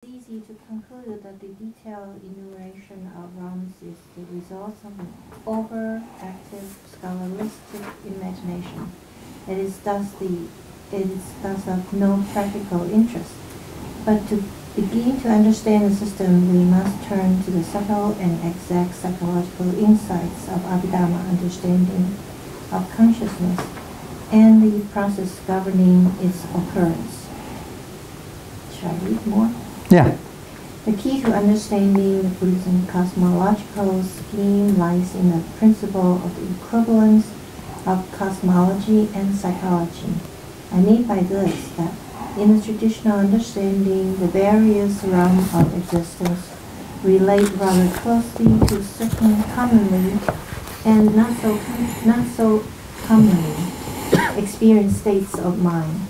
It's easy to conclude that the detailed enumeration of realms is the result of an overactive scholastic imagination. It is thus of no practical interest. But to begin to understand the system, we must turn to the subtle and exact psychological insights of Abhidhamma understanding of consciousness and the process governing its occurrence. Shall I read more? Yeah. The key to understanding the Buddhism cosmological scheme lies in the principle of the equivalence of cosmology and psychology. I mean by this that in the traditional understanding, the various realms of existence relate rather closely to certain commonly and not so commonly experienced states of mind.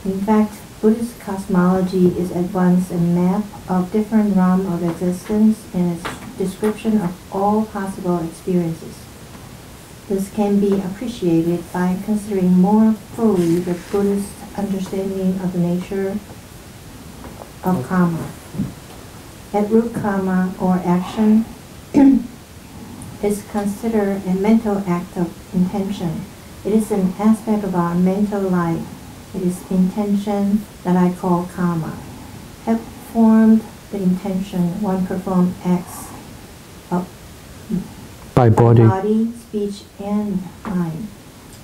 In fact, Buddhist cosmology is at once a map of different realms of existence and a description of all possible experiences. This can be appreciated by considering more fully the Buddhist understanding of the nature of karma. At root, karma, or action, is considered a mental act of intention. It is an aspect of our mental life. It is intention that I call karma. Have formed the intention, one performs acts of By body. speech, and mind.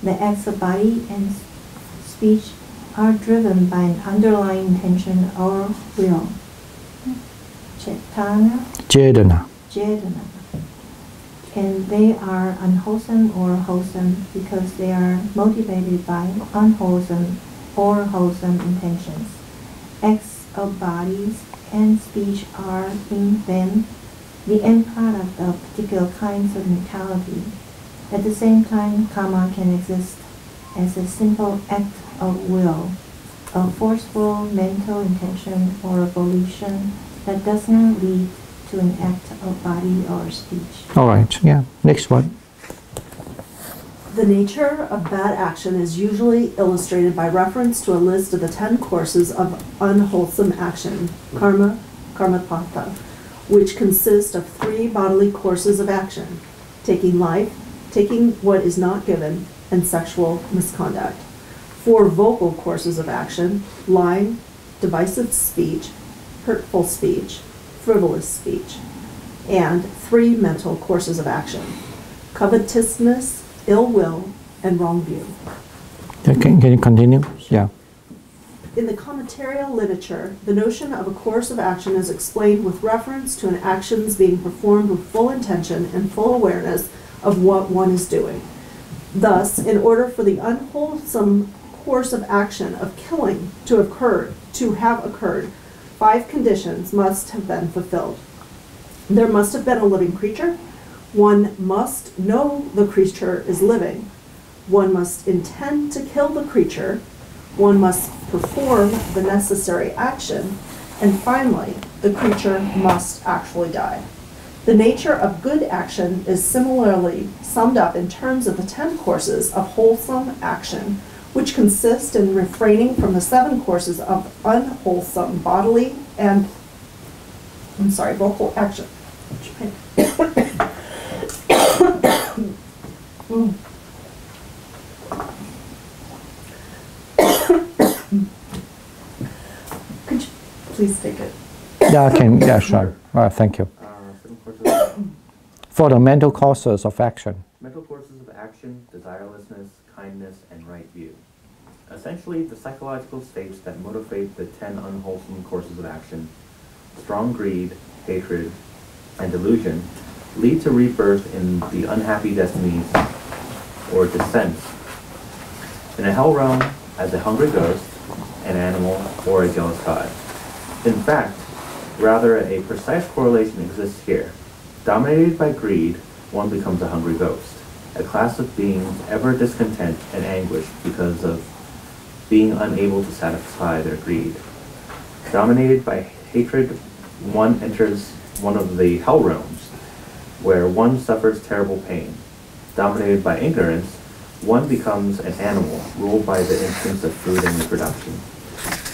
The acts of body and speech are driven by an underlying intention or will. Cetana. Jedana. And they are unwholesome or wholesome because they are motivated by unwholesome or wholesome intentions. Acts of bodies and speech are, in them, the end product of particular kinds of mentality. At the same time, karma can exist as a simple act of will, a forceful mental intention or volition that does not lead to an act of body or speech. All right, yeah. Next one. The nature of bad action is usually illustrated by reference to a list of the 10 courses of unwholesome action, karma, karmapatha, which consist of 3 bodily courses of action: taking life, taking what is not given, and sexual misconduct. 4 vocal courses of action: lying, divisive speech, hurtful speech, frivolous speech. And 3 mental courses of action: covetousness, ill will, and wrong view. Can you continue? Yeah. In the commentarial literature, the notion of a course of action is explained with reference to an actions being performed with full intention and full awareness of what one is doing. Thus, in order for the unwholesome course of action of killing to have occurred, 5 conditions must have been fulfilled. There must have been a living creature. One must know the creature is living. One must intend to kill the creature. One must perform the necessary action. And finally, the creature must actually die. The nature of good action is similarly summed up in terms of the 10 courses of wholesome action, which consist in refraining from the 7 courses of unwholesome bodily and vocal action. Could you please take it? Yeah, I can. Yeah, sure. All right, thank you. For the mental causes of action. Mental courses of action, desirelessness, kindness, and right view. Essentially, the psychological states that motivate the 10 unwholesome courses of action, strong greed, hatred, and delusion, lead to rebirth in the unhappy destinies or descents in a hell realm as a hungry ghost, an animal, or a jealous god. In fact, rather a precise correlation exists here. Dominated by greed, one becomes a hungry ghost, a class of beings ever discontent and anguished because of being unable to satisfy their greed. Dominated by hatred, one enters one of the hell realms, where one suffers terrible pain. Dominated by ignorance, one becomes an animal ruled by the instincts of food and reproduction.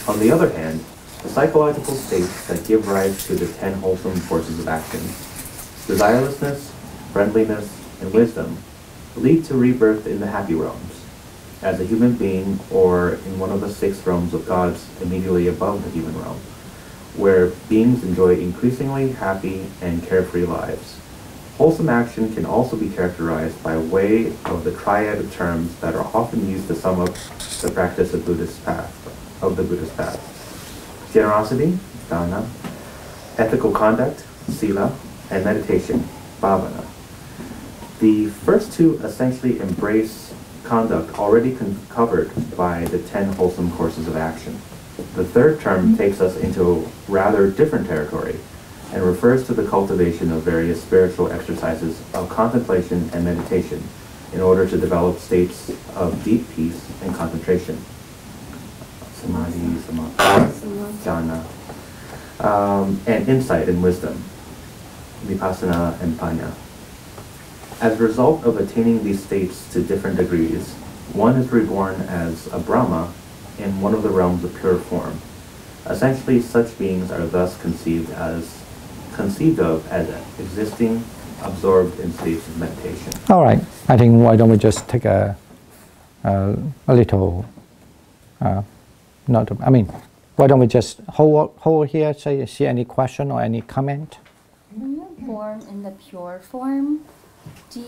On the other hand, The psychological states that give rise to the 10 wholesome forces of action, desirelessness, friendliness, and wisdom, lead to rebirth in the happy realms, as a human being or in one of the 6 realms of gods immediately above the human realm, where beings enjoy increasingly happy and carefree lives. Wholesome action can also be characterized by way of the triad of terms that are often used to sum up the practice of the Buddhist path. Generosity, dana, ethical conduct, sila, and meditation, bhavana. The first 2 essentially embrace conduct already covered by the 10 wholesome courses of action. The third term takes us into a rather different territory and refers to the cultivation of various spiritual exercises of contemplation and meditation in order to develop states of deep peace and concentration. Samadhi, samatha, jhana, and insight and wisdom, vipassana and panya. As a result of attaining these states to different degrees, one is reborn as a Brahma in one of the realms of pure form. Essentially, such beings are thus conceived of as existing, absorbed in states of meditation. All right. I think why don't we just take a little, why don't we just hold here, see any question or any comment? When you're born in the pure form, can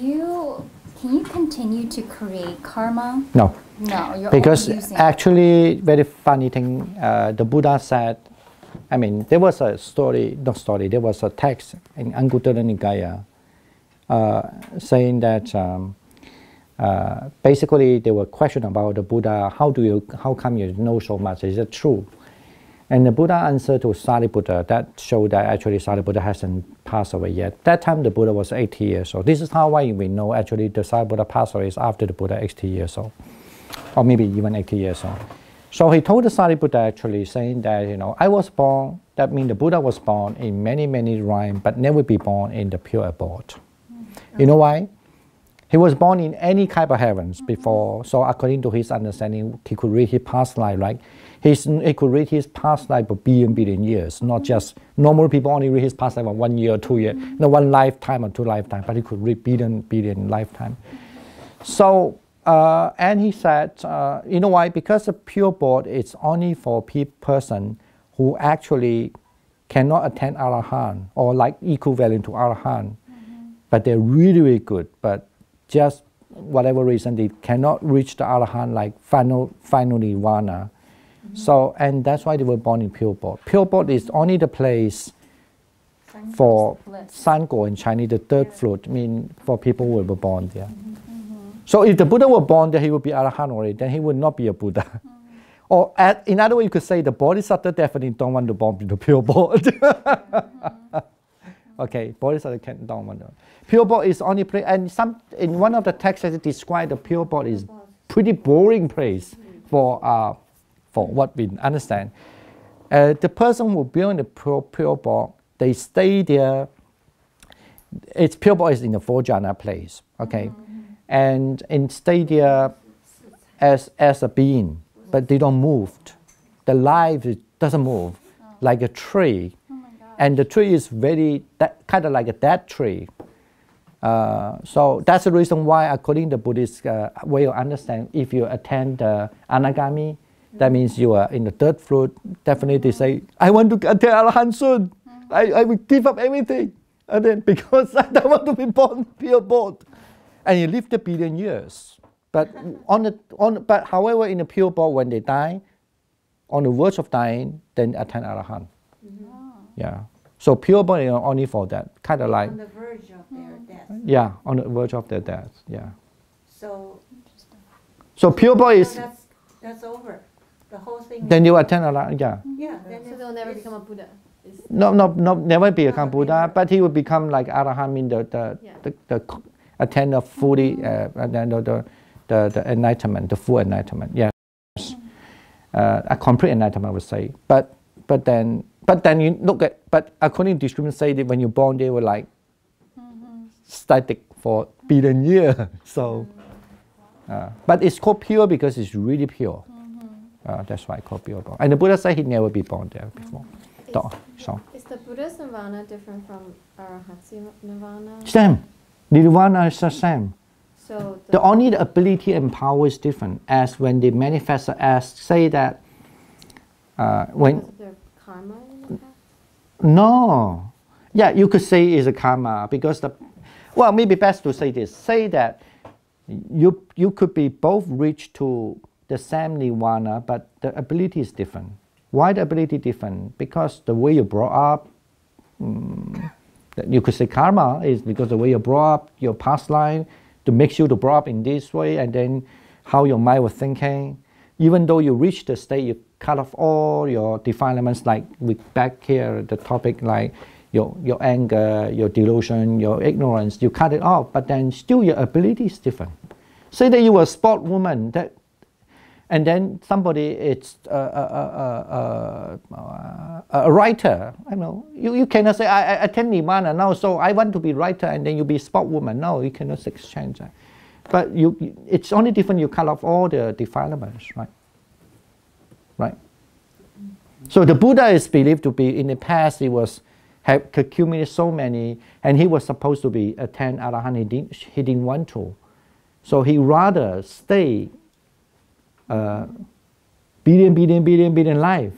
you continue to create karma? No. No, you're because only using actually, very funny thing, the Buddha said, there was a there was a text in Anguttara Nikaya saying that basically there were questions about the Buddha, how come you know so much, is it true? And the Buddha answered to Sariputta, that showed that actually Sariputta hasn't passed away yet. That time the Buddha was 80 years old. This is how we know actually the Sariputta passed away is after the Buddha 80 years old, or maybe even 80 years old. So he told the Sariputta actually saying that, I was born, that means the Buddha was born in many, many realms, but never be born in the pure abode. You know why? He was born in any type of heavens before, so according to his understanding, he could read his past life, right? He could read his past life for billion years, not just normal people only read his past life for 1 year or 2 years, no 1 lifetime or 2 lifetimes, but he could read billion lifetime. So, and he said, you know why? Because the pure board is only for person who actually cannot attain Arahant or like equivalent to Arahant, but they're really, really good, but just whatever reason they cannot reach the Arahant like final nirvana. So, and that's why they were born in pure board. Pure board is only the place for Sango in Chinese, the third fruit, mean for people who were born there. So if the Buddha were born there, he would be Arahant already, then he would not be a Buddha. Or in other words, you could say the Bodhisattva definitely don't want to born in the pure board. Okay, Bodhisattva don't want to. Pure board is only place, and in one of the texts that describe the pure board is pretty boring place for what we understand. The person who build the pure board, they stay there. Its pure board is in the 4 jhana place, okay, and stay there as a being, but they don't move. The life doesn't move, like a tree, and the tree is kind of like a dead tree. So that's the reason why, according to the Buddhist way of understanding, if you attend the Anagami, that means you are in the third fruit. Definitely they say, I want to attain Arahant soon. I will give up everything. And then because I don't want to be born pure board. And you live the billion years. But but however, in the pure board, when they die, on the verge of dying, then attain Arahant. Yeah. So pure board is only for that. Kind of like on the verge of their death. Yeah, on the verge of their death. Yeah. So pure board is that's over. The whole thing. Then you attend Arahant. Yeah. Yeah. So they'll never become a Buddha. No, never become Buddha, but he will become like Arahant, mean the attain of fully the enlightenment, the full enlightenment. Yes, a complete enlightenment, I would say. But then you look at, but according to description, say that when you're born, they were like static for billion years. So, but it's called pure because it's really pure. That's why I call people born. And the Buddha said he'd never be born there before. Is the Buddhist nirvana different from Arahatsi nirvana? Same. Nirvana is the same. So the only ability and power is different. As when they manifest, as say that when their karma in the past? No, yeah, you could say it's a karma because well, maybe best to say this. Say that you could be both reach to the same nirvana, but the ability is different. Why the ability different? Because the way you brought up, you could say karma is because the way you brought up, your past life, to make you to brought up in this way, and then how your mind was thinking. Even though you reach the state, you cut off all your defilements, like we back here, the topic like your anger, your delusion, your ignorance, you cut it off, but then still your ability is different. Say that you were a sport woman, and then somebody is a writer. I know you cannot say I attend Nirvana now, so I want to be writer, and then you be sport woman. No, you cannot exchange that. But it's only different. You cut off all the defilements, right? Right. So the Buddha is believed to be in the past. He had accumulated so many, and he was supposed to be attend Arahant. He didn't want to, so he rather stay. Billion life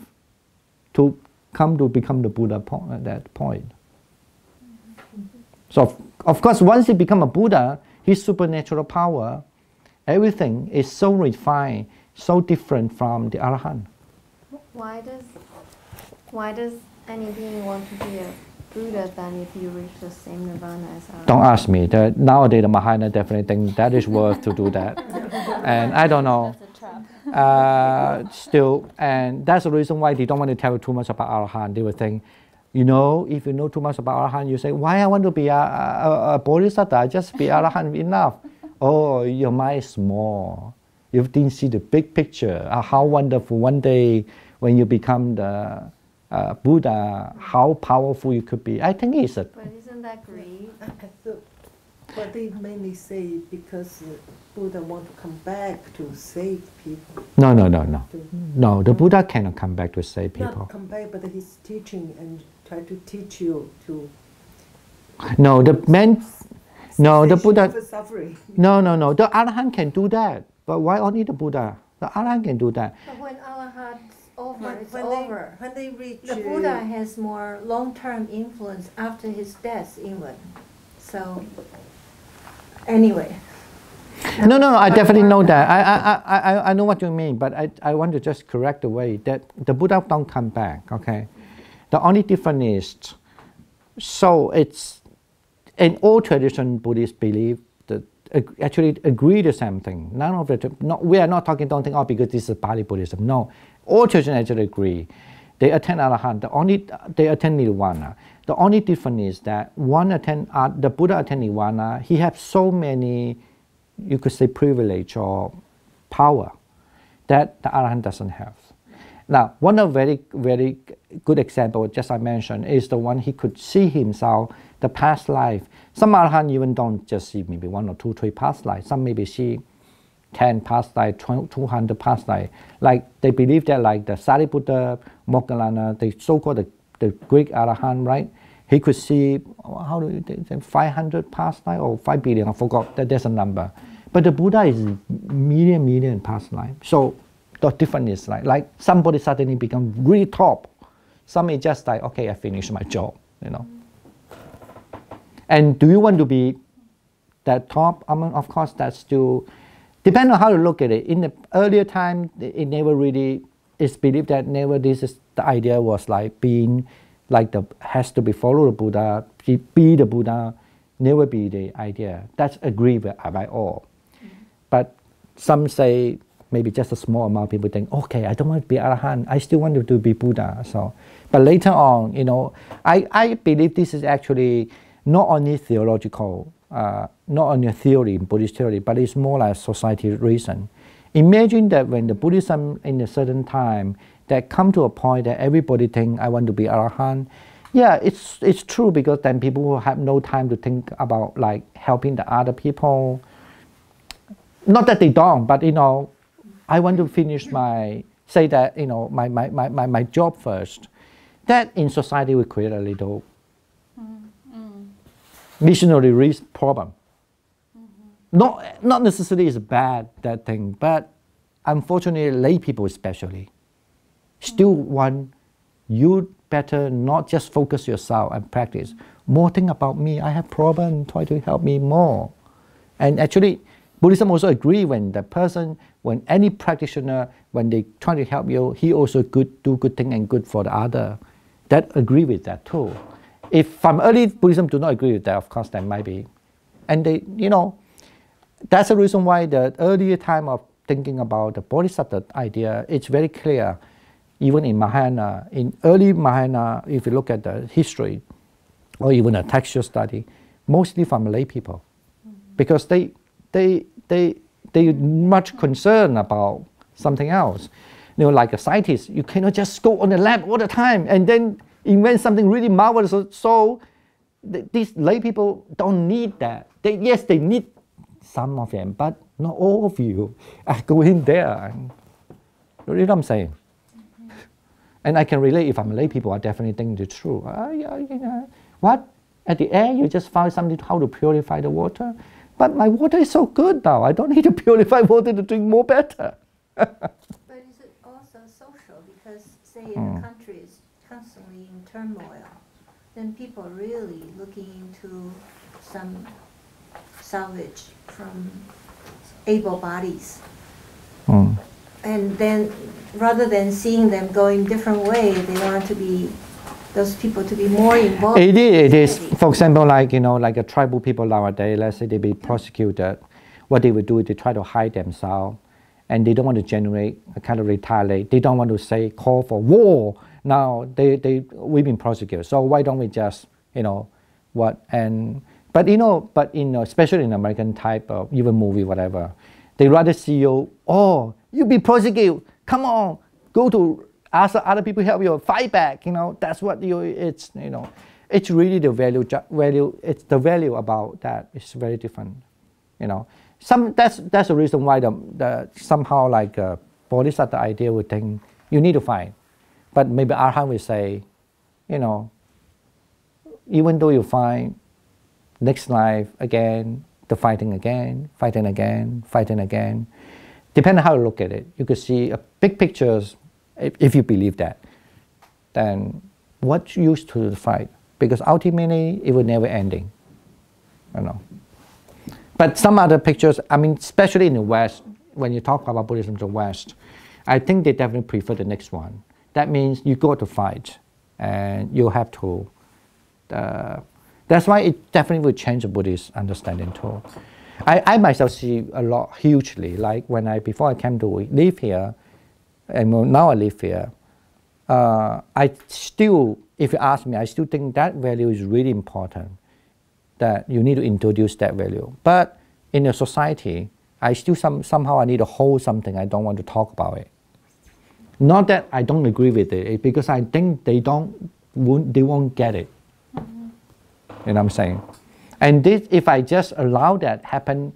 to come to become the Buddha at that point. So of course, once he become a Buddha, his supernatural power, everything is so refined, so different from the Arahant. Why does any being want to be a Buddha then if you reach the same nirvana as Arahant? Don't ask me. Nowadays the Mahayana definitely think that is worth to do that, and I don't know. Still, and that's the reason why they don't want to tell too much about Arahant. They would think, if you know too much about Arahant, you say, why I want to be a Bodhisattva, just be Arahant enough. Oh, your mind is small. You didn't see the big picture. How wonderful one day when you become the Buddha, how powerful you could be. I think it's a... But isn't that greed? I thought, but they mainly say because Buddha want to come back to save people. No. No, the Buddha cannot come back to save people. Not come back, but he's teaching and try to teach you to... No, the Buddha... For suffering. No. The Arahant can do that. But why only the Buddha? The Arahant can do that. But when Arahant's over, it's when over. When they reach... The Buddha has more long-term influence after his death even. So, anyway. No, I definitely know that. I know what you mean, but I want to just correct the way that the Buddha don't come back, okay? The only difference is, so it's, in all tradition Buddhists believe, that actually agree the same thing. None of it, we are not talking, don't think, because this is Pali Buddhism. No, all traditions actually agree. They attend Arahant, they attend Nirvana. The only difference is that the Buddha attend Nirvana, he has so many, you could say, privilege or power that the Arahant doesn't have. Now, one of very, very good example, just I mentioned, is the one he could see himself, the past life. Some Arahant even don't just see maybe 1 or 2, 3 past life. Some maybe see 10 past life, 200 past life. Like they believe that like the Sariputta, Moggallana, the so-called the Greek Arahant, right? He could see, 500 past life or 5 billion, I forgot that there's a number. But the Buddha is million past life. So the difference is like somebody suddenly become really top. Some is just like, okay, I finished my job, And do you want to be that top? I mean, of course, that's still, depends on how you look at it. In the earlier time, it never really, it's believed that never the idea was like being like has to be follow the Buddha, be the Buddha, never be the idea. That's agreed by all. But some say maybe just a small amount of people think, okay, I don't want to be Arahant, I still want to be Buddha. So, but later on, I believe this is actually not only theological, not only a theory, Buddhist theory, but it's more like society reason. Imagine that when the Buddhism in a certain time that come to a point that everybody think I want to be Arahant, yeah, it's true, because then people will have no time to think about like helping the other people. Not that they don't, but I want to finish my say that, you know, my job first, that in society will create a little missionary risk problem. Not necessarily is bad, that thing, but unfortunately lay people especially still want you better not just focus yourself and practice. More think about me, I have problem, try to help me more. And actually, Buddhism also agree when the person, when any practitioner, when they try to help you, he also do good thing and good for the other. That agree with that too. If from early Buddhism do not agree with that, of course there might be. And they, you know, that's the reason why the earlier time of thinking about the Bodhisattva idea, it's very clear. Even in Mahayana, in early Mahayana, if you look at the history, or even a textual study, mostly from lay people, because they much concerned about something else. You know, like a scientist, you cannot just go on the lab all the time and then invent something really marvelous. So these lay people don't need that. Yes, they need some of them, but not all of you are going there. You know what I'm saying? And I can relate. If I'm lay people, I definitely think it's true. You know, what? At the end, you just found something how to purify the water? But my water is so good now. I don't need to purify water to drink more better. But is it also social? Because, say, if a country is constantly in turmoil, then people are really looking into some salvage from able bodies. And then, rather than seeing them going different way, they want to be those people to be more involved. It is. For example, like, you know, like a tribal people nowadays, let's say they be prosecuted, what they would do is they try to hide themselves, and they don't want to generate a kind of retaliate. They don't want to say call for war. Now we've been prosecuted, so why don't we just, you know, what and but you know, especially in American type of even movie, whatever, they rather see you, oh, you be prosecuted, come on, go to ask other people help you, fight back, you know, that's what it's, you know, it's really the value, it's the value about that is very different, you know. That's the reason why the somehow like Bodhisattva idea would think you need to fight, but maybe Arhan will say, you know, even though you fight, next life again, the fighting again, fighting again, fighting again. Depending on how you look at it, you could see a big pictures. If you believe that, then what's used to the fight? Because ultimately it will never ending, you know. But some other pictures, I mean, especially in the West, when you talk about Buddhism in the West, I think they definitely prefer the next one. That means you go to fight, and you have to. That's why it definitely will change the Buddhist understanding too. I myself see a lot hugely. Like before I came to live here, and now I live here. I still, if you ask me, I still think that value is really important. That you need to introduce that value. But in a society, I still somehow I need to hold something. I don't want to talk about it. Not that I don't agree with it, because I think they won't get it. You know what I'm saying? And this, if I just allow that happen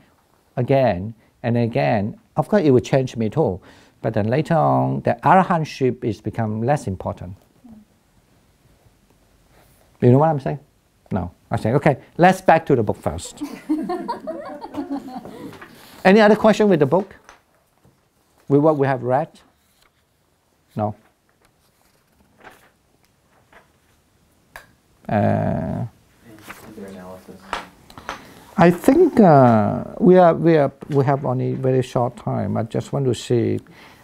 again and again, of course it will change me too. But then later on, the arahantship is become less important. You know what I'm saying? No. I say, okay, let's back to the book first. Any other question with the book? With what we have read? No. I think we have only very short time. I just want to see.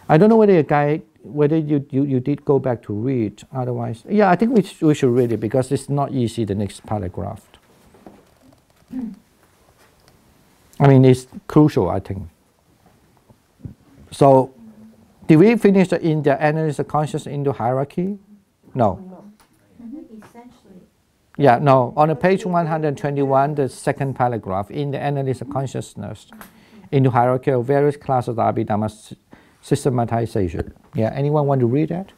I don't know whether you did go back to read. Otherwise, yeah, I think we should read it because it's not easy. The next paragraph. I mean, it's crucial. I think. So, did we finish in the analysis of consciousness into hierarchy? No. Yeah, no. On the page 121, the second paragraph, in the analysis of consciousness into hierarchy of various classes of Abhidhamma systematization. Yeah, anyone want to read that?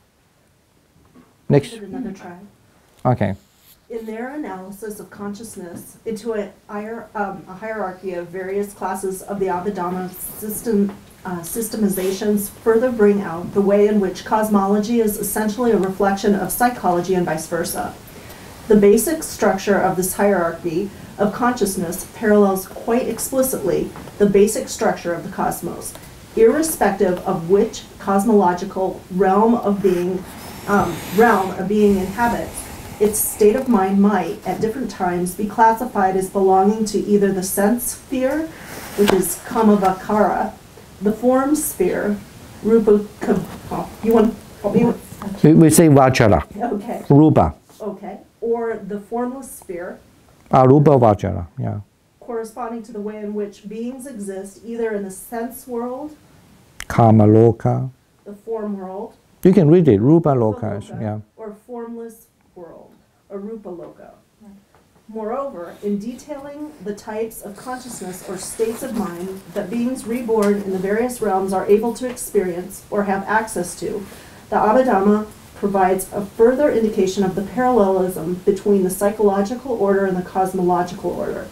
Next. Another try. Okay. in their analysis of consciousness into a hierarchy of various classes of the Abhidhamma systemizations further bring out the way in which cosmology is essentially a reflection of psychology and vice versa. The basic structure of this hierarchy of consciousness parallels quite explicitly the basic structure of the cosmos, irrespective of which cosmological realm of being inhabits. Its state of mind might, at different times, be classified as belonging to either the sense sphere, which is Kamavakara, the form sphere, Rupa. You want to help me with? We say Vajra. Okay. Rupa. Okay. Or the formless sphere. Rupa Vajra, yeah. Corresponding to the way in which beings exist, either in the sense world, Kamaloka. the form world, You can read it, Rupa Loka, yeah. or formless world, or Rupa Loka. Moreover, in detailing the types of consciousness or states of mind that beings reborn in the various realms are able to experience or have access to, the Abhidhamma provides a further indication of the parallelism between the psychological order and the cosmological order.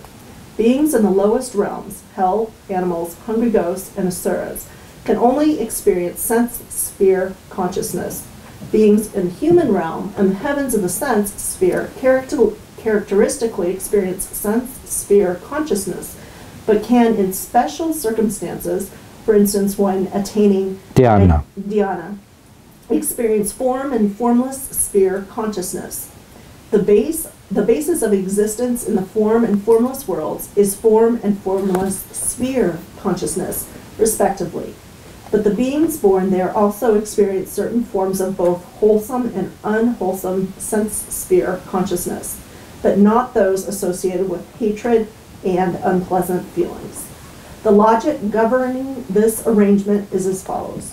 Beings in the lowest realms, hell, animals, hungry ghosts, and asuras, can only experience sense sphere consciousness. Beings in the human realm and the heavens of the sense sphere characteristically experience sense sphere consciousness, but can, in special circumstances, for instance when attaining dhyana, experience form and formless sphere consciousness. The basis of existence in the form and formless worlds is form and formless sphere consciousness, respectively. But the beings born there also experience certain forms of both wholesome and unwholesome sense sphere consciousness, but not those associated with hatred and unpleasant feelings. The logic governing this arrangement is as follows.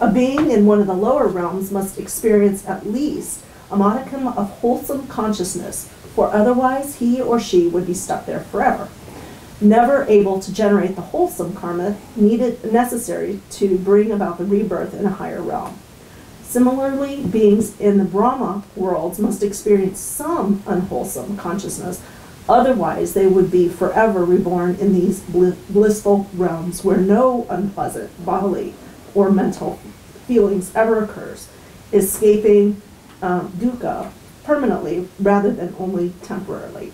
A being in one of the lower realms must experience at least a modicum of wholesome consciousness, for otherwise he or she would be stuck there forever, never able to generate the wholesome karma necessary to bring about the rebirth in a higher realm. Similarly, beings in the Brahma worlds must experience some unwholesome consciousness, otherwise they would be forever reborn in these blissful realms where no unpleasant bodily or mental feelings ever occurs, escaping dukkha permanently rather than only temporarily,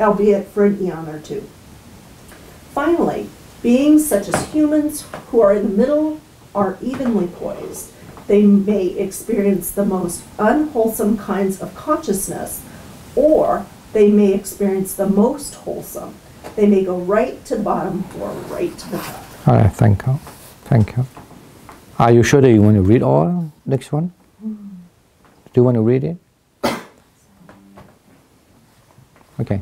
albeit for an eon or two. Finally, beings such as humans who are in the middle are evenly poised. They may experience the most unwholesome kinds of consciousness, or they may experience the most wholesome. They may go right to the bottom or right to the top. All right, thank you. Thank you. Are you sure that you want to read all next one? Do you want to read it? Okay.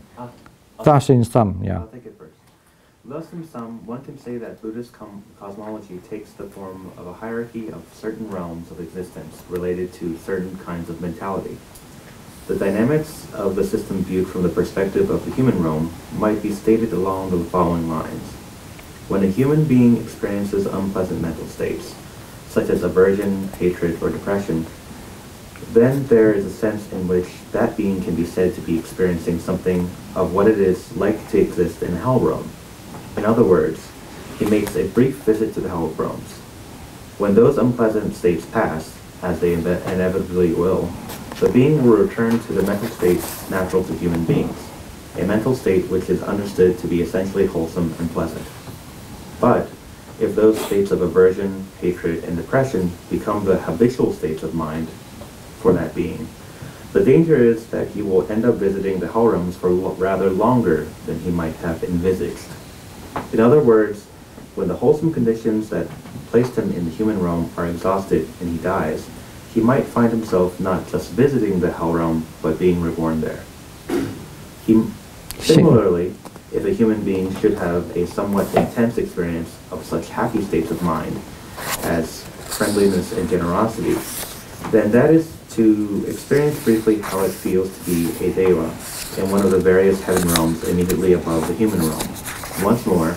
That's in sum, yeah. I'll take it first. Thus, in sum, one can say that Buddhist cosmology takes the form of a hierarchy of certain realms of existence related to certain kinds of mentality. The dynamics of the system viewed from the perspective of the human realm might be stated along the following lines. When a human being experiences unpleasant mental states, such as aversion, hatred, or depression, then there is a sense in which that being can be said to be experiencing something of what it is like to exist in a hell realm. In other words, he makes a brief visit to the hell realms. When those unpleasant states pass, as they inevitably will, the being will return to the mental states natural to human beings, a mental state which is understood to be essentially wholesome and pleasant. But if those states of aversion, hatred, and depression become the habitual states of mind for that being, the danger is that he will end up visiting the hell realms for rather longer than he might have envisaged. In other words, when the wholesome conditions that placed him in the human realm are exhausted and he dies, he might find himself not just visiting the hell realm, but being reborn there. Similarly, if a human being should have a somewhat intense experience of such happy states of mind as friendliness and generosity, then that is to experience briefly how it feels to be a deva in one of the various heaven realms immediately above the human realm. Once more,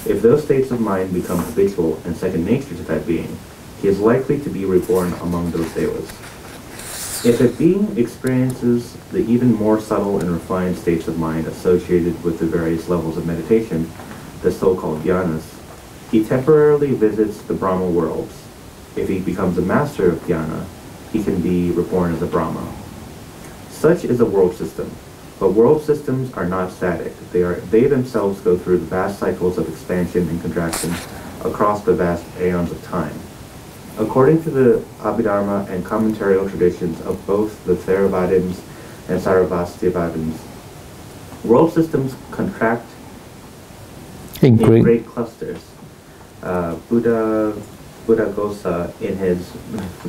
if those states of mind become habitual and second nature to that being, he is likely to be reborn among those devas. If a being experiences the even more subtle and refined states of mind associated with the various levels of meditation, the so-called dhyanas, he temporarily visits the Brahma worlds. If he becomes a master of dhyana, he can be reborn as a Brahma. Such is a world system. But world systems are not static. They themselves go through the vast cycles of expansion and contraction across the vast aeons of time. According to the Abhidharma and commentarial traditions of both the Theravadins and Sarvastivadins, world systems contract in great clusters. Buddha Gosa in his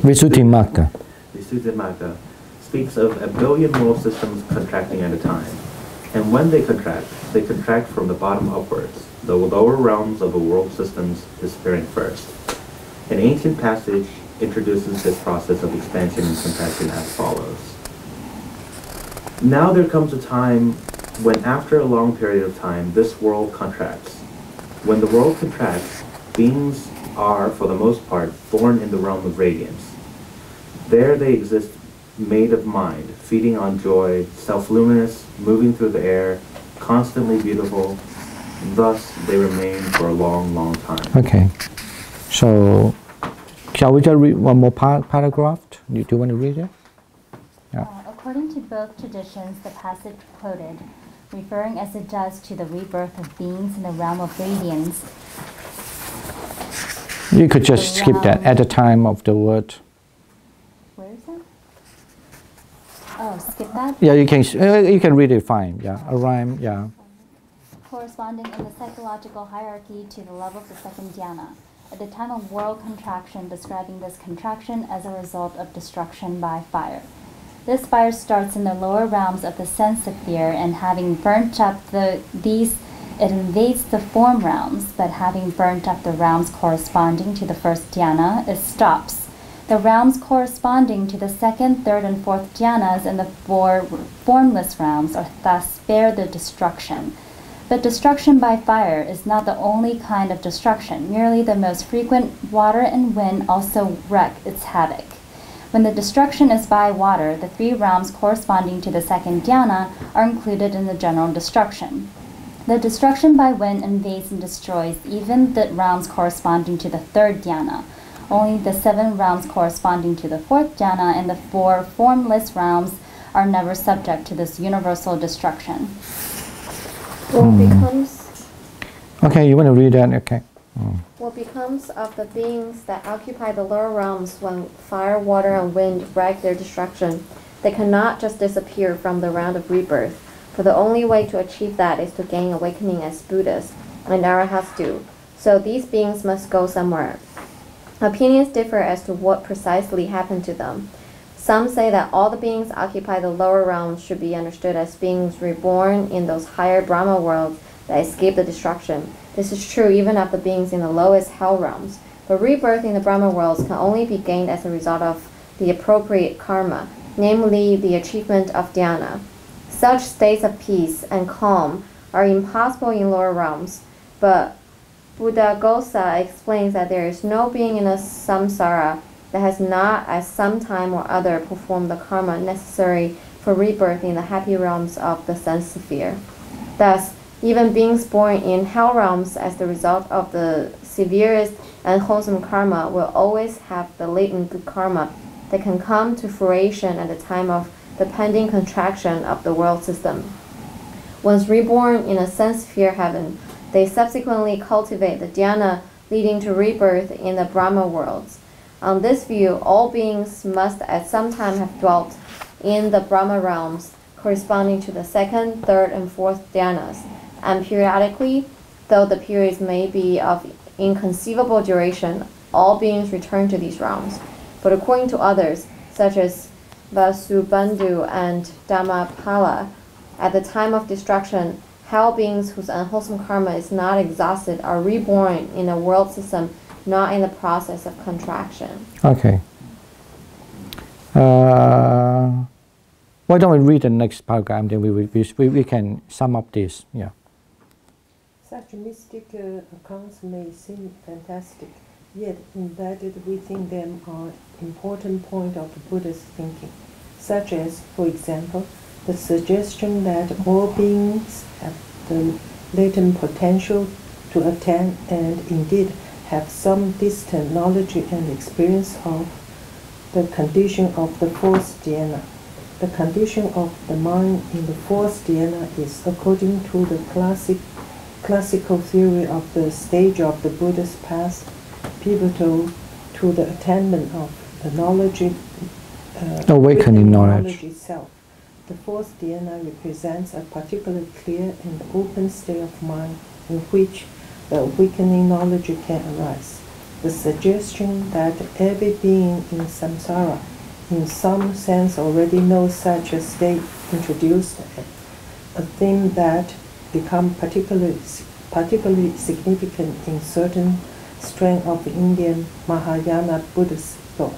Visuddhimagga speaks of a billion world systems contracting at a time. And when they contract from the bottom upwards, the lower realms of a world systems disappearing first. An ancient passage introduces this process of expansion and contraction as follows. Now there comes a time when after a long period of time, this world contracts. When the world contracts, beings are, for the most part, born in the realm of radiance. There they exist made of mind, feeding on joy, self-luminous, moving through the air, constantly beautiful. Thus, they remain for a long, long time. Okay. So, shall we just read one more paragraph? Do you want to read it? Yeah. According to both traditions, the passage quoted, referring as it does to the rebirth of beings in the realm of radiance. You could just skip that at the time of the word. Where is it? Oh, skip that? Yeah, you can read it fine. Yeah, a rhyme. Yeah. Corresponding in the psychological hierarchy to the level of the second dhyana, at the time of world contraction, describing this contraction as a result of destruction by fire. This fire starts in the lower realms of the sense sphere, and having burnt up these, it invades the form realms, but having burnt up the realms corresponding to the first dhyana, it stops. The realms corresponding to the second, third, and fourth dhyanas and the four formless realms are thus spared the destruction. But destruction by fire is not the only kind of destruction. Merely the most frequent water and wind also wreak its havoc. When the destruction is by water, the three realms corresponding to the second dhyana are included in the general destruction. The destruction by wind invades and destroys even the realms corresponding to the third dhyana. Only the 7 realms corresponding to the fourth dhyana and the 4 formless realms are never subject to this universal destruction. What becomes? Okay, you want to read that? Okay. What becomes of the beings that occupy the lower realms when fire, water, and wind wreak their destruction? They cannot just disappear from the round of rebirth, for the only way to achieve that is to gain awakening as Buddhas and Arahats do. So these beings must go somewhere. Opinions differ as to what precisely happened to them. Some say that all the beings occupy the lower realms should be understood as beings reborn in those higher Brahma worlds that escape the destruction. This is true even of the beings in the lowest hell realms. But rebirth in the Brahma worlds can only be gained as a result of the appropriate karma, namely the achievement of dhyana. Such states of peace and calm are impossible in lower realms, but Buddha Gosa explains that there is no being in a samsara that has not at some time or other performed the karma necessary for rebirth in the happy realms of the sense sphere. Thus, even beings born in hell realms as the result of the severest and wholesome karma will always have the latent good karma that can come to fruition at the time of the pending contraction of the world system. Once reborn in a sense sphere heaven, they subsequently cultivate the dhyana leading to rebirth in the Brahma worlds. On this view, all beings must at some time have dwelt in the Brahma realms corresponding to the second, third, and fourth dhyanas, and periodically, though the periods may be of inconceivable duration, all beings return to these realms. But according to others, such as Vasubandhu and Dhammadipa, at the time of destruction, hell beings whose unwholesome karma is not exhausted are reborn in a world system not in the process of contraction. Okay. Why don't we read the next paragraph, then we can sum up this. Yeah. Such mystic accounts may seem fantastic, yet embedded within them are important points of Buddhist thinking. such as, for example, the suggestion that all beings have the latent potential to attain and indeed have some distant knowledge and experience of the condition of the fourth dhyana. The condition of the mind in the fourth dhyana is, according to the classical theory of the stage of the Buddha's path, pivotal to the attainment of the knowledge, awakening knowledge itself. The fourth dhyana represents a particularly clear and open state of mind in which the awakening knowledge can arise. The suggestion that every being in samsara, in some sense, already knows such a state introduced a theme that become particularly significant in certain strain of Indian Mahayana Buddhist thought,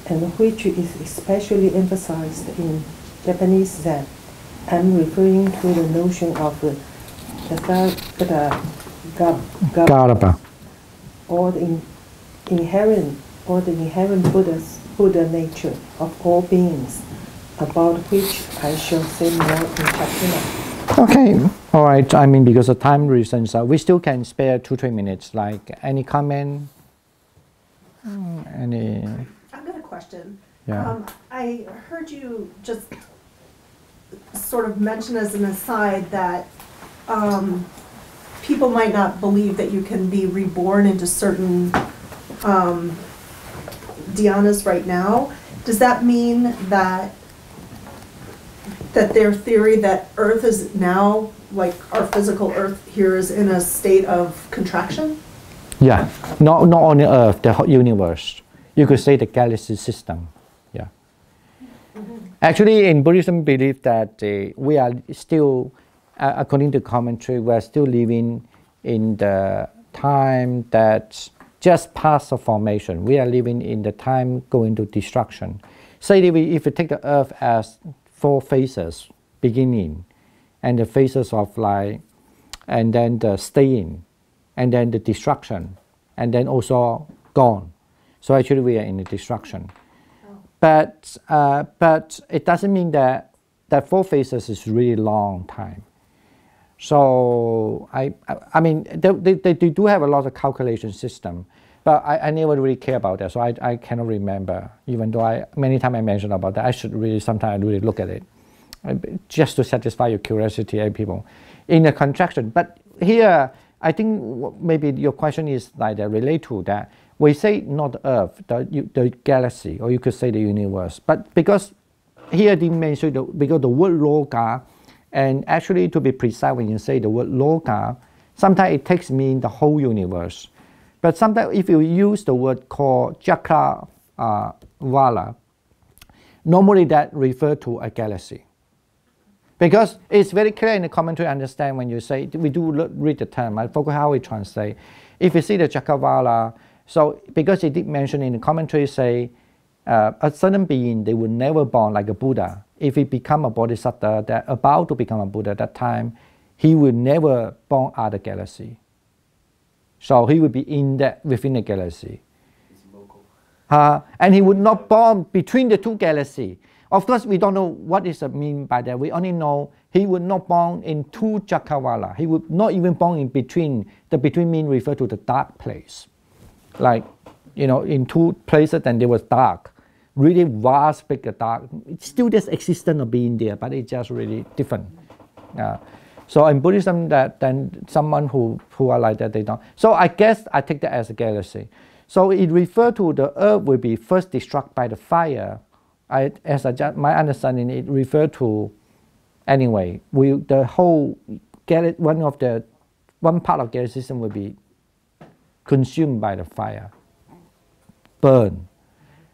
and which is especially emphasized in Japanese Zen. I'm referring to the notion of the Dhammadipa, or the inherent Buddha nature of all beings, about which I shall say more in chapter 9. Okay, all right. I mean, because of time reasons, we still can spare 2-3 minutes. Like, any comment? Any? I've got a question. Yeah. I heard you just sort of mention as an aside that people might not believe that you can be reborn into certain dhyanas right now. Does that mean that their theory that Earth is now, like our physical Earth here, is in a state of contraction? Yeah, not only Earth, the whole universe. You could say the galaxy system. Yeah. Actually, in Buddhism, believe that we are still, according to commentary, we are still living in the time that just past the formation. We are living in the time going to destruction. Say if we take the Earth as 4 phases, beginning, and the phases of life, and then the staying, and then the destruction, and then also gone. So actually we are in the destruction. But it doesn't mean that 4 phases is really long time. So I mean, they do have a lot of calculation system, but I never really care about that. So I cannot remember, even though many times I mentioned about that. I should really sometimes really look at it, just to satisfy your curiosity, people, in a contraction. But here, I think maybe your question is like that relate to that. We say not Earth, the galaxy, or you could say the universe. But because here they mention because the word loka, and actually to be precise, when you say the word loka, sometimes it takes mean the whole universe. But sometimes if you use the word called Chakravala, normally that refers to a galaxy. Because it's very clear in the commentary to understand when you say, we do read the term, I forgot how we translate. If you see the Chakravala, so because it did mention in the commentary, say, a certain being, they will never born like a Buddha. If he become a Bodhisattva, that about to become a Buddha at that time, he will never born out of the galaxy. So he will be within the galaxy. And he would not born between the 2 galaxies. Of course, we don't know what is mean by that. We only know he would not born in 2 Chakravala. He would not even born in between. The between mean refer to the dark place. Like, you know, in 2 places, then there was dark. Really vast, big dark. It's still this existence of being there, but it's just really different. So in Buddhism, then someone who are like that, they don't. So I guess I take that as a galaxy. So it refers to the Earth will be first destroyed by the fire. My understanding, it refers to, anyway, the whole one part of galaxy system will be consumed by the fire, burn.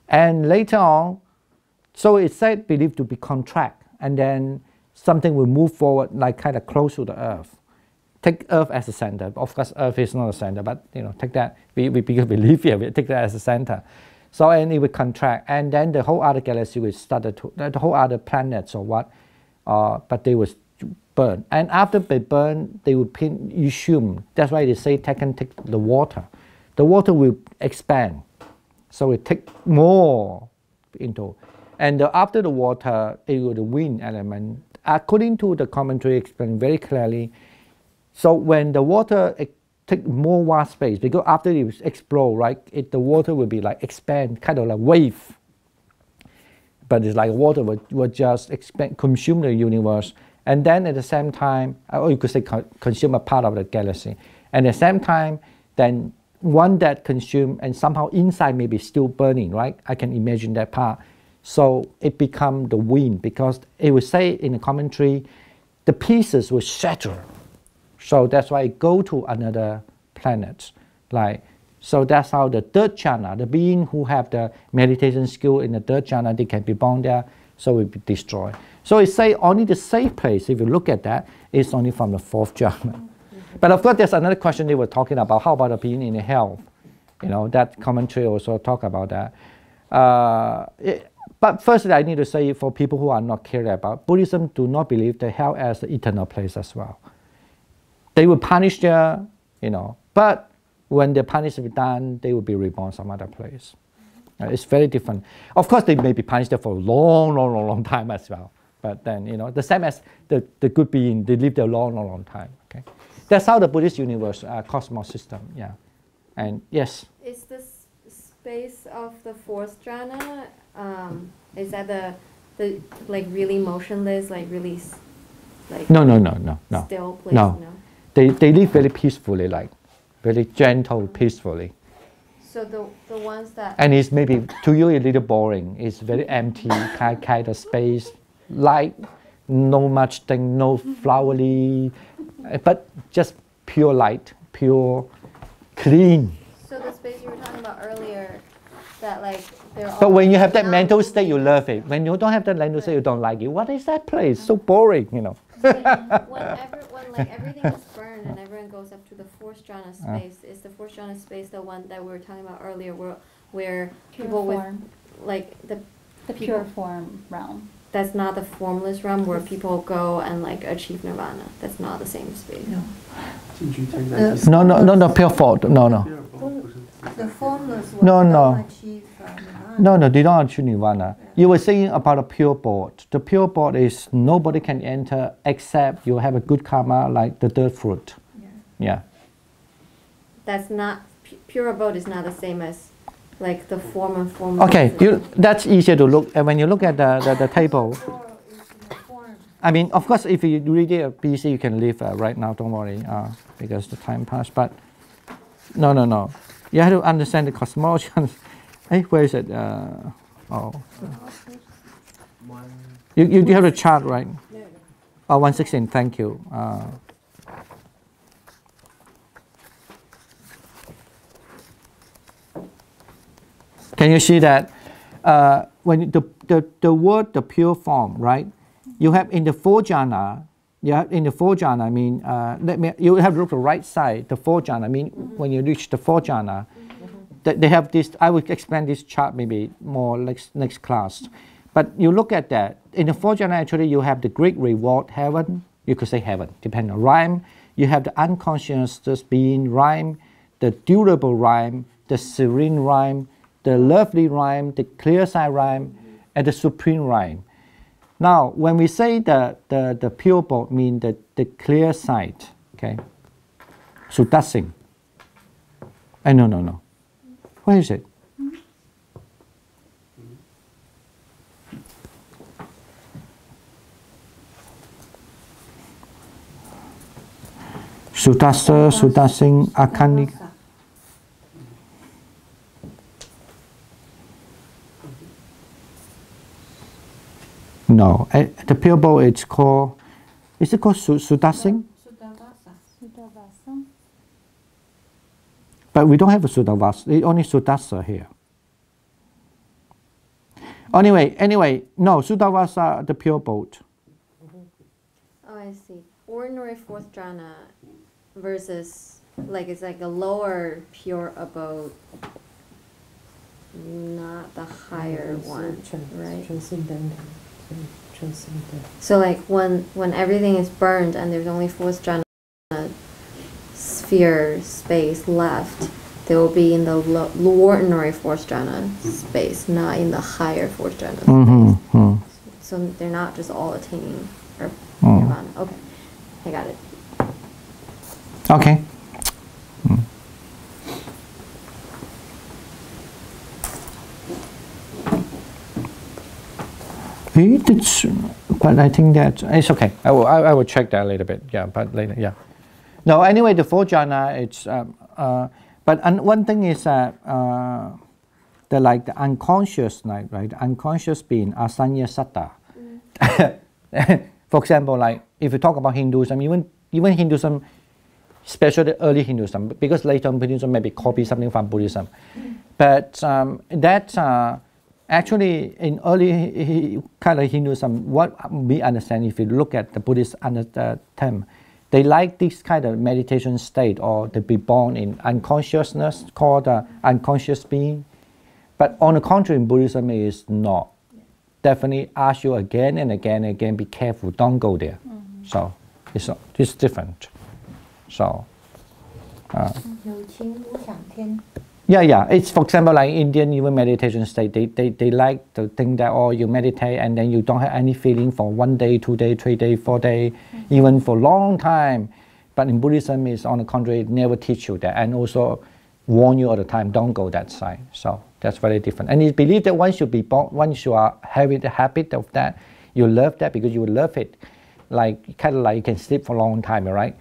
And later on, so it's said, believed to be contract, and then something will move forward, like kind of close to the Earth. Take Earth as a center. Of course, Earth is not a center, but take that, because we live here, we take that as a center. So, and it will contract, and then the whole other galaxy will start the whole other planets or what, but they will burn. And after they burn, they will consume. That's why they say take the water. The water will expand. So it take more into. And after the water, it was the wind element. According to the commentary explained very clearly, so when the water take more vast space, because after it explode, right, the water will be like expand, kind of like wave. But it's like water will just expand, consume the universe, and then at the same time, or you could say consume a part of the galaxy. And at the same time, then one that consume and somehow inside maybe still burning, right? I can imagine that part. So it become the wind, because it would say in the commentary, the pieces will shatter. So that's why it go to another planet. Like, so that's how the third jhana, the being who have the meditation skill in the third jhana, they can be born there, so it will be destroyed. So it say only the safe place, if you look at that, is only from the fourth jhana. But of course, there's another question they were talking about, how about the being in hell? You know, that commentary also talk about that. But firstly, I need to say, for people who are not clear about, Buddhism do not believe the hell as the eternal place as well. They will punish there, you know, but when the punishment is done, they will be reborn some other place. It's very different. Of course, they may be punished there for a long time as well. But then, you know, the same as the good being, they live there a long time. Okay, that's how the Buddhist universe, cosmos system. Yeah, and yes. Is this space of the fourth jhana? Is that the like really motionless, like really like No. still place? No. They live very peacefully, like very gentle, peacefully. So the ones that, and it's maybe to you a little boring. It's very empty, kind of space, light, no much thing, no flowery, but just pure light, pure, clean. So the space you were talking about earlier, that like they're all. But when you have that mental state, you love it. When you don't have that mental state, you don't like it. What is that place? So boring, you know. when like everything is burned and everyone goes up to the fourth jhana space, is the fourth jhana space the one that we were talking about earlier, where people with like the pure form realm? That's not the formless realm where people go and like achieve nirvana. That's not the same space. No. No, pure form. No. The formless will No. achieve nirvana. No, they don't achieve nirvana. You were saying about a pure board. The pure board is nobody can enter except you have a good karma, like the third fruit. Yeah. That's not pure abode is not the same as like the form and formless. Okay, that's easier to look. And when you look at the table, I mean, of course, if you read it busy, you can leave right now. Don't worry, because the time passed. But no. You have to understand the cosmology. Hey, where is it? You have the chart, right? Oh, 116, thank you. Can you see that? When the word, the pure form, right? You have in the four jhana, you have to look the right side, the four jhana. I mean, when you reach the four jhana, they have this. I will explain this chart maybe more next class. But you look at that. In the four jhana, actually, you have the great reward, heaven. You could say heaven, depending on rhyme. You have the unconscious being rhyme, the durable rhyme, the serene rhyme, the lovely rhyme, the clear side rhyme, and the supreme rhyme. Now, when we say the pure board, mean the clear side, okay? Sudassing. No. Where is it? Sudassing, Akani. No, the pure bowl is called, is it called Sudassing? Sudavasa. But we don't have a Sudavasa, it's only Sudassa here. Anyway, no, Sudavasa, the pure boat. Oh, I see. Ordinary fourth jhana versus, like, it's like a lower pure abode, not the higher one, right? Transcendental. So like when everything is burned and there's only fourth jhana sphere space left, they will be in the ordinary fourth jhana space, not in the higher fourth jhana space. So they're not just all attaining nirvana. Okay, I got it. Okay. But I think that it's okay. I will check that a little bit. Yeah, but later. Yeah. No. Anyway, the fourth jhana. It's but one thing is that the unconscious, right? Unconscious being asanya satta. For example, like if you talk about Hinduism, even Hinduism, especially early Hinduism, because later on Buddhism maybe copy something from Buddhism, but that. Actually, in early kind of Hinduism, what we understand, if you look at the Buddhist term, they like this kind of meditation state, or to be born in unconsciousness, called unconscious being. But on the contrary, in Buddhism, it is not. Definitely ask you again and again and again, be careful, don't go there. So it's different. So. Yeah. It's, for example, like Indian even meditation state. They like to think that you meditate and then you don't have any feeling for 1 day, 2 day, 3 day, 4 day, even for long time. But in Buddhism, is on the contrary, it never teach you that, and also warn you all the time, don't go that side. So that's very different. And you believe that once you be born, once you are having the habit of that, you love that because you love it. Like kind of like you can sleep for a long time, right?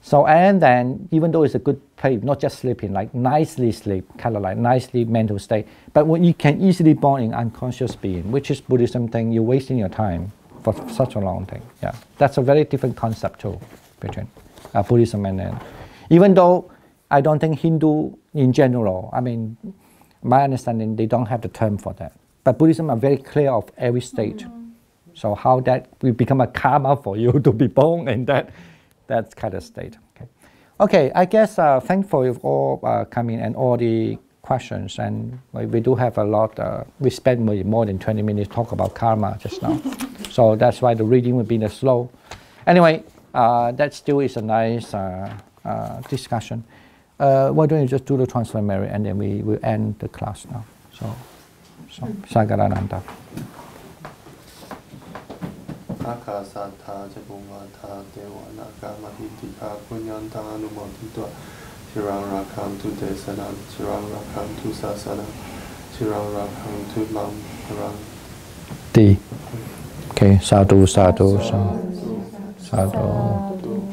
So, and then, even though it's a good place, not just sleeping, like nicely sleep, kind of like nicely mental state, but when you can easily born in unconscious being, which is Buddhism thing, you're wasting your time for such a long thing. Yeah, that's a very different concept too, between Buddhism and then, even though I don't think Hindu in general, I mean, my understanding, they don't have the term for that. But Buddhism are very clear of every state. So how that will become a karma for you to be born in that kind of state. Okay, I guess thanks for you all coming and all the questions. And we do have a lot. We spent more than 20 minutes talk about karma just now. So that's why the reading will be slow. Anyway, that still is a nice discussion. Why don't you just do the transfer, Mary, and then we will end the class now. So Sagarananda. Akasatha Jabumata Dewanaka Mahitika Punyanta Numotitwa Chirang Rakam to Desanam, Chirang Rakam to Sasana, Chirang Rakam to Lam Rang. D. Okay, sadhu, sadhu, sadhu, sadhu,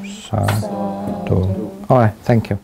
sadhu. All right, thank you.